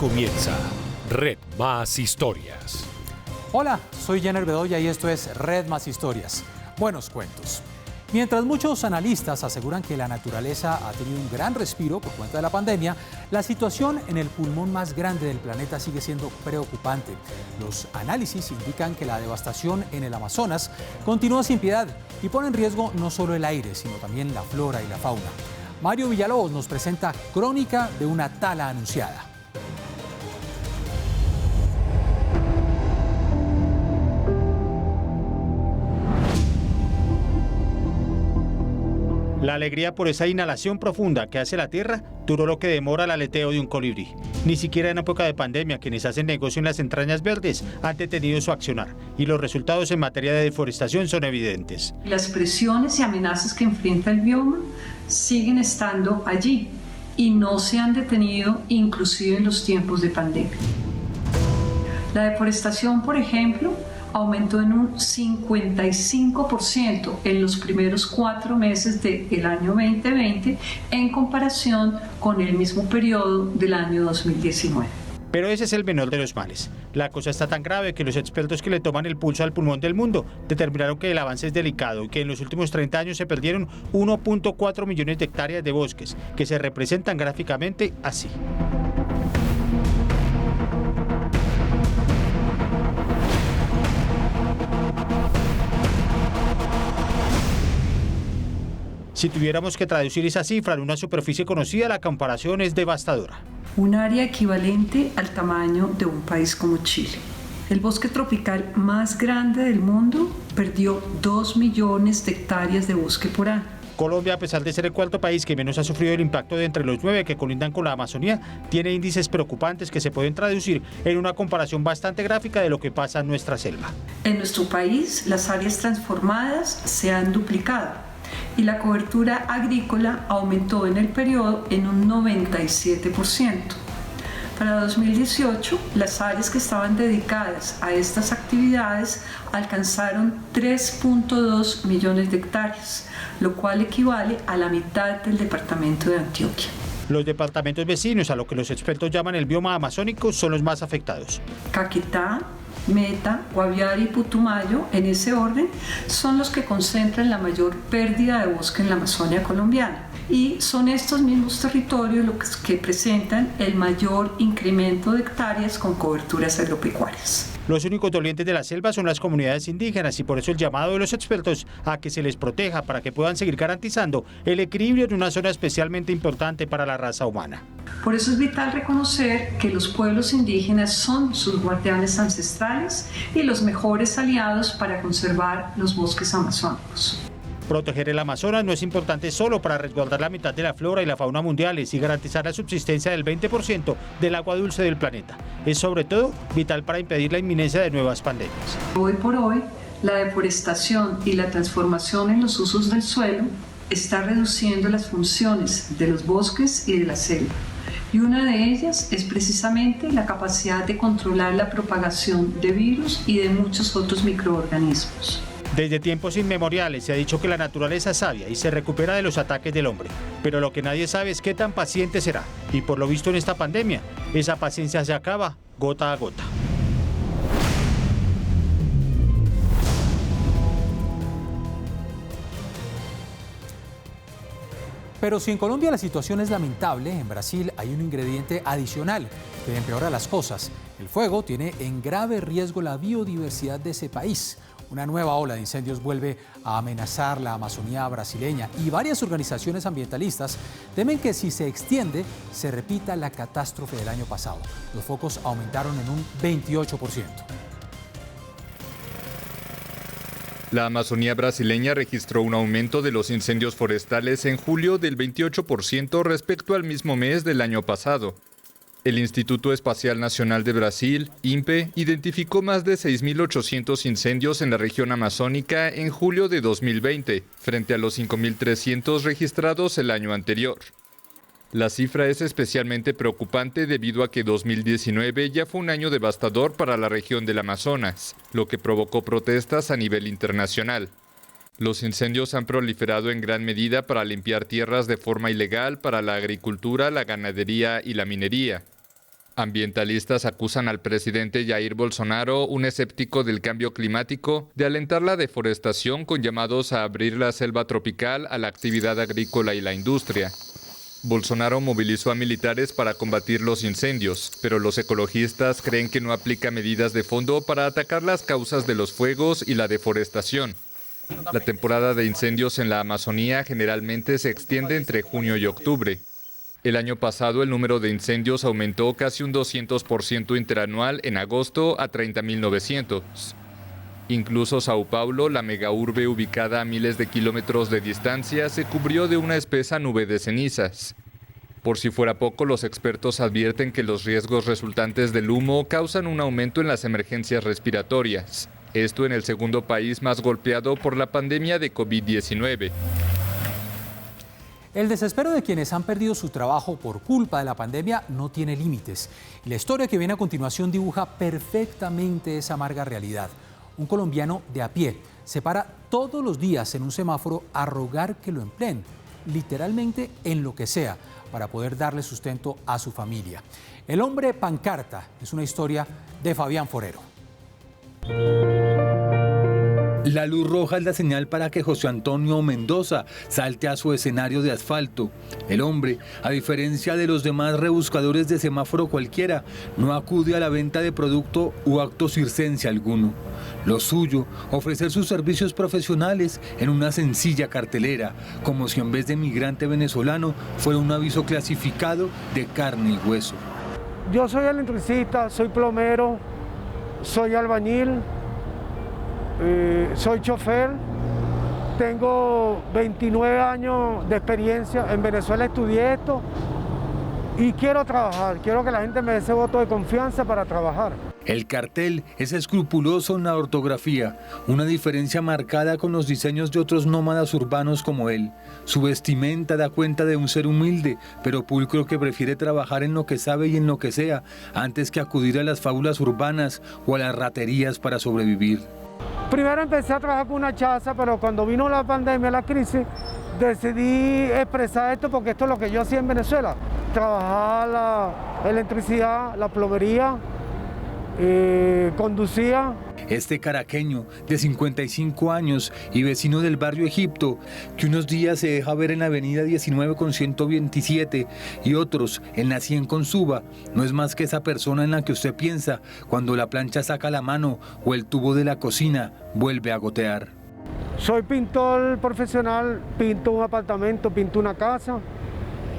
comienza Red Más Historias. Hola, soy Jenner Bedoya y esto es Red Más Historias. Buenos cuentos. Mientras muchos analistas aseguran que la naturaleza ha tenido un gran respiro por cuenta de la pandemia, la situación en el pulmón más grande del planeta sigue siendo preocupante. Los análisis indican que la devastación en el Amazonas continúa sin piedad y pone en riesgo no solo el aire, sino también la flora y la fauna. Mario Villalobos nos presenta Crónica de una tala anunciada. La alegría por esa inhalación profunda que hace la tierra duró lo que demora el aleteo de un colibrí. Ni siquiera en época de pandemia quienes hacen negocio en las entrañas verdes han detenido su accionar y los resultados en materia de deforestación son evidentes. Las presiones y amenazas que enfrenta el bioma siguen estando allí y no se han detenido inclusive en los tiempos de pandemia. La deforestación, por ejemplo, aumentó en un 55% en los primeros 4 meses del año 2020 en comparación con el mismo periodo del año 2019. Pero ese es el menor de los males. La cosa está tan grave que los expertos que le toman el pulso al pulmón del mundo determinaron que el avance es delicado y que en los últimos 30 años se perdieron 1.4 millones de hectáreas de bosques, que se representan gráficamente así. Si tuviéramos que traducir esa cifra en una superficie conocida, la comparación es devastadora. Un área equivalente al tamaño de un país como Chile. El bosque tropical más grande del mundo perdió 2 millones de hectáreas de bosque por año. Colombia, a pesar de ser el cuarto país que menos ha sufrido el impacto de entre los 9 que colindan con la Amazonía, tiene índices preocupantes que se pueden traducir en una comparación bastante gráfica de lo que pasa en nuestra selva. En nuestro país, las áreas transformadas se han duplicado y la cobertura agrícola aumentó en el periodo en un 97%. Para 2018, las áreas que estaban dedicadas a estas actividades alcanzaron 3.2 millones de hectáreas, lo cual equivale a la mitad del departamento de Antioquia. Los departamentos vecinos, a lo que los expertos llaman el bioma amazónico, son los más afectados. Caquetá, Meta, Guaviare y Putumayo, en ese orden, son los que concentran la mayor pérdida de bosque en la Amazonia colombiana. Y son estos mismos territorios los que presentan el mayor incremento de hectáreas con coberturas agropecuarias. Los únicos dolientes de la selva son las comunidades indígenas y por eso el llamado de los expertos a que se les proteja para que puedan seguir garantizando el equilibrio en una zona especialmente importante para la raza humana. Por eso es vital reconocer que los pueblos indígenas son sus guardianes ancestrales y los mejores aliados para conservar los bosques amazónicos. Proteger el Amazonas no es importante solo para resguardar la mitad de la flora y la fauna mundiales y garantizar la subsistencia del 20% del agua dulce del planeta. Es sobre todo vital para impedir la inminencia de nuevas pandemias. Hoy por hoy, la deforestación y la transformación en los usos del suelo está reduciendo las funciones de los bosques y de la selva. Y una de ellas es precisamente la capacidad de controlar la propagación de virus y de muchos otros microorganismos. Desde tiempos inmemoriales se ha dicho que la naturaleza es sabia y se recupera de los ataques del hombre. Pero lo que nadie sabe es qué tan paciente será. Y por lo visto en esta pandemia, esa paciencia se acaba gota a gota. Pero si en Colombia la situación es lamentable, en Brasil hay un ingrediente adicional que empeora las cosas. El fuego tiene en grave riesgo la biodiversidad de ese país. Una nueva ola de incendios vuelve a amenazar la Amazonía brasileña y varias organizaciones ambientalistas temen que si se extiende, se repita la catástrofe del año pasado. Los focos aumentaron en un 28%. La Amazonía brasileña registró un aumento de los incendios forestales en julio del 28% respecto al mismo mes del año pasado. El Instituto Espacial Nacional de Brasil, INPE, identificó más de 6.800 incendios en la región amazónica en julio de 2020, frente a los 5.300 registrados el año anterior. La cifra es especialmente preocupante debido a que 2019 ya fue un año devastador para la región del Amazonas, lo que provocó protestas a nivel internacional. Los incendios han proliferado en gran medida para limpiar tierras de forma ilegal para la agricultura, la ganadería y la minería. Ambientalistas acusan al presidente Jair Bolsonaro, un escéptico del cambio climático, de alentar la deforestación con llamados a abrir la selva tropical a la actividad agrícola y la industria. Bolsonaro movilizó a militares para combatir los incendios, pero los ecologistas creen que no aplica medidas de fondo para atacar las causas de los fuegos y la deforestación. La temporada de incendios en la Amazonía generalmente se extiende entre junio y octubre. El año pasado el número de incendios aumentó casi un 200% interanual en agosto a 30.900. Incluso Sao Paulo, la megaurbe ubicada a miles de kilómetros de distancia, se cubrió de una espesa nube de cenizas. Por si fuera poco, los expertos advierten que los riesgos resultantes del humo causan un aumento en las emergencias respiratorias. Esto en el segundo país más golpeado por la pandemia de COVID-19. El desespero de quienes han perdido su trabajo por culpa de la pandemia no tiene límites. Y la historia que viene a continuación dibuja perfectamente esa amarga realidad. Un colombiano de a pie se para todos los días en un semáforo a rogar que lo empleen, literalmente en lo que sea, para poder darle sustento a su familia. El hombre pancarta es una historia de Fabián Forero. La luz roja es la señal para que José Antonio Mendoza salte a su escenario de asfalto. El hombre, a diferencia de los demás rebuscadores de semáforo cualquiera, no acude a la venta de producto u acto circense alguno. Lo suyo, ofrecer sus servicios profesionales en una sencilla cartelera, como si en vez de migrante venezolano fuera un aviso clasificado de carne y hueso. Yo soy electricista, soy plomero, soy albañil. Soy chofer, tengo 29 años de experiencia, en Venezuela estudié esto y quiero trabajar, quiero que la gente me dé ese voto de confianza para trabajar. El cartel es escrupuloso en la ortografía, una diferencia marcada con los diseños de otros nómadas urbanos como él. Su vestimenta da cuenta de un ser humilde, pero pulcro que prefiere trabajar en lo que sabe y en lo que sea, antes que acudir a las fábulas urbanas o a las raterías para sobrevivir. Primero empecé a trabajar con una chaza, pero cuando vino la pandemia, la crisis, decidí expresar esto porque esto es lo que yo hacía en Venezuela. Trabajar la electricidad, la plomería, conducía. Este caraqueño de 55 años y vecino del barrio Egipto, que unos días se deja ver en la avenida 19 con 127 y otros en la 100 con Suba, no es más que esa persona en la que usted piensa cuando la plancha saca la mano o el tubo de la cocina vuelve a gotear. Soy pintor profesional, pinto un apartamento, pinto una casa.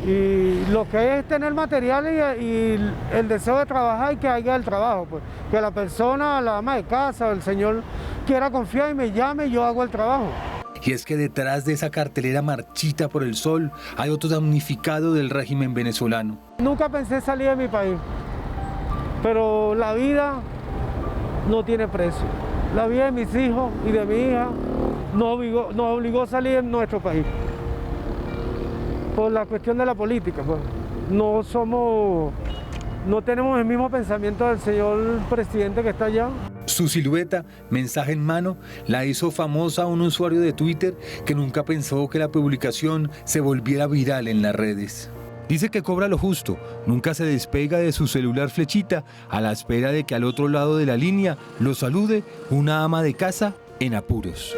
Y lo que es tener materiales y el deseo de trabajar y que haya el trabajo, pues. Que la persona, la ama de casa, el señor quiera confiar y me llame y yo hago el trabajo. Y es que detrás de esa cartelera marchita por el sol hay otro damnificado del régimen venezolano. Nunca pensé salir de mi país, pero la vida no tiene precio. La vida de mis hijos y de mi hija nos obligó a salir de nuestro país. Por la cuestión de la política, pues. No tenemos el mismo pensamiento del señor presidente que está allá. Su silueta, mensaje en mano, la hizo famosa un usuario de Twitter que nunca pensó que la publicación se volviera viral en las redes. Dice que cobra lo justo, nunca se despega de su celular flechita a la espera de que al otro lado de la línea lo salude una ama de casa en apuros.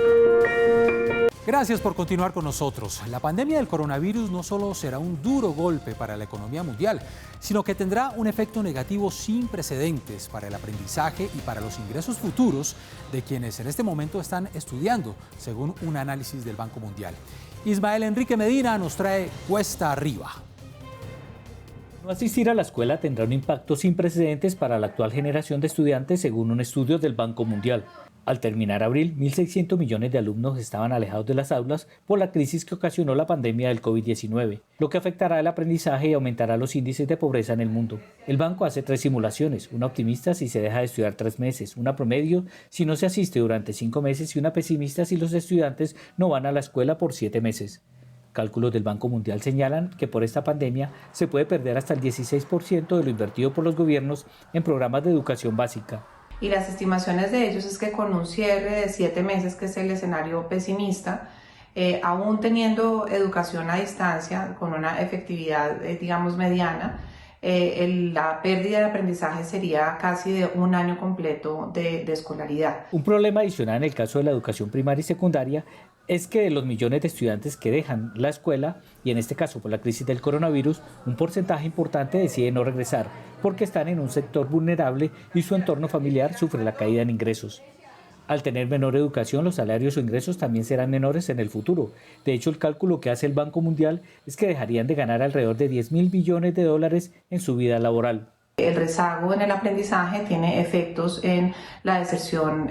Gracias por continuar con nosotros. La pandemia del coronavirus no solo será un duro golpe para la economía mundial, sino que tendrá un efecto negativo sin precedentes para el aprendizaje y para los ingresos futuros de quienes en este momento están estudiando, según un análisis del Banco Mundial. Ismael Enrique Medina nos trae Cuesta Arriba. No asistir a la escuela tendrá un impacto sin precedentes para la actual generación de estudiantes, según un estudio del Banco Mundial. Al terminar abril, 1.600 millones de alumnos estaban alejados de las aulas por la crisis que ocasionó la pandemia del COVID-19, lo que afectará el aprendizaje y aumentará los índices de pobreza en el mundo. El banco hace 3 simulaciones, una optimista si se deja de estudiar 3 meses, una promedio si no se asiste durante 5 meses y una pesimista si los estudiantes no van a la escuela por 7 meses. Cálculos del Banco Mundial señalan que por esta pandemia se puede perder hasta el 16% de lo invertido por los gobiernos en programas de educación básica. Y las estimaciones de ellos es que con un cierre de 7 meses, que es el escenario pesimista, aún teniendo educación a distancia con una efectividad, digamos, mediana, la pérdida de aprendizaje sería casi de un año completo de escolaridad. Un problema adicional en el caso de la educación primaria y secundaria es que de los millones de estudiantes que dejan la escuela, y en este caso por la crisis del coronavirus, un porcentaje importante decide no regresar porque están en un sector vulnerable y su entorno familiar sufre la caída en ingresos. Al tener menor educación, los salarios o ingresos también serán menores en el futuro. De hecho, el cálculo que hace el Banco Mundial es que dejarían de ganar alrededor de 10.000 billones de dólares en su vida laboral. El rezago en el aprendizaje tiene efectos en la deserción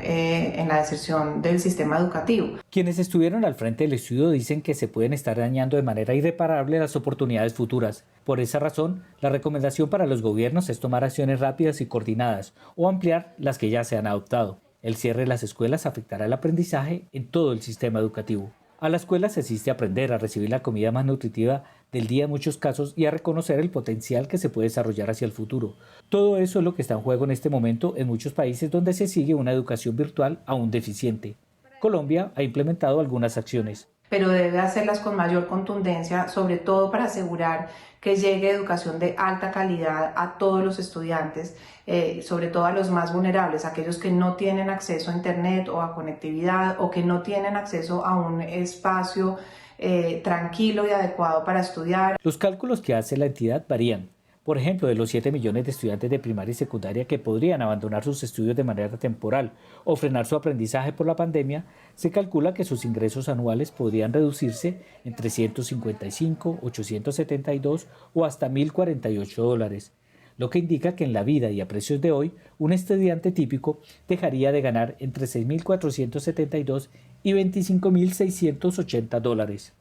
del sistema educativo. Quienes estuvieron al frente del estudio dicen que se pueden estar dañando de manera irreparable las oportunidades futuras. Por esa razón, la recomendación para los gobiernos es tomar acciones rápidas y coordinadas o ampliar las que ya se han adoptado. El cierre de las escuelas afectará el aprendizaje en todo el sistema educativo. A la escuela se asiste a aprender a recibir la comida más nutritiva del día en muchos casos y a reconocer el potencial que se puede desarrollar hacia el futuro. Todo eso es lo que está en juego en este momento en muchos países donde se sigue una educación virtual aún deficiente. Colombia ha implementado algunas acciones, pero debe hacerlas con mayor contundencia, sobre todo para asegurar que llegue educación de alta calidad a todos los estudiantes, sobre todo a los más vulnerables, aquellos que no tienen acceso a internet o a conectividad o que no tienen acceso a un espacio tranquilo y adecuado para estudiar. Los cálculos que hace la entidad varían. Por ejemplo, de los 7 millones de estudiantes de primaria y secundaria que podrían abandonar sus estudios de manera temporal o frenar su aprendizaje por la pandemia, se calcula que sus ingresos anuales podrían reducirse en $355, $872 o hasta $1.048, lo que indica que en la vida y a precios de hoy, un estudiante típico dejaría de ganar entre $6.472 y $25.680.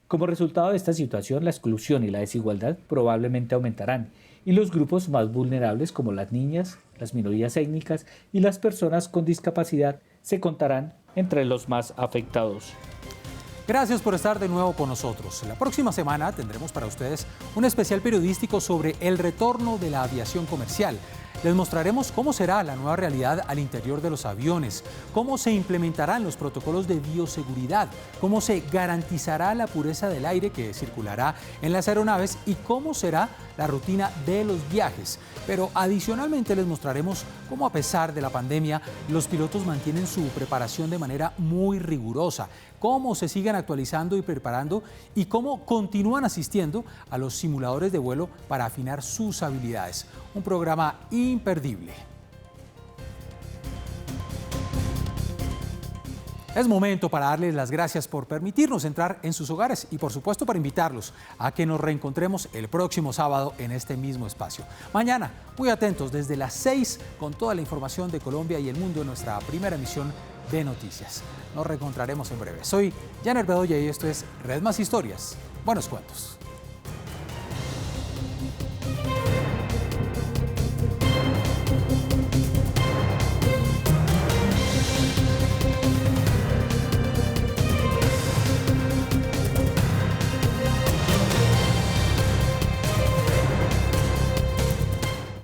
Como resultado de esta situación, la exclusión y la desigualdad probablemente aumentarán y los grupos más vulnerables como las niñas, las minorías étnicas y las personas con discapacidad se contarán entre los más afectados. Gracias por estar de nuevo con nosotros. La próxima semana tendremos para ustedes un especial periodístico sobre el retorno de la aviación comercial. Les mostraremos cómo será la nueva realidad al interior de los aviones, cómo se implementarán los protocolos de bioseguridad, cómo se garantizará la pureza del aire que circulará en las aeronaves y cómo será la rutina de los viajes. Pero adicionalmente les mostraremos cómo, a pesar de la pandemia, los pilotos mantienen su preparación de manera muy rigurosa, cómo se siguen actualizando y preparando y cómo continúan asistiendo a los simuladores de vuelo para afinar sus habilidades. Un programa imperdible. Es momento para darles las gracias por permitirnos entrar en sus hogares y por supuesto para invitarlos a que nos reencontremos el próximo sábado en este mismo espacio. Mañana, muy atentos, desde las 6 con toda la información de Colombia y el mundo en nuestra primera emisión de noticias. Nos reencontraremos en breve. Soy Janer Bedoya y esto es Red Más Historias. Buenos cuentos.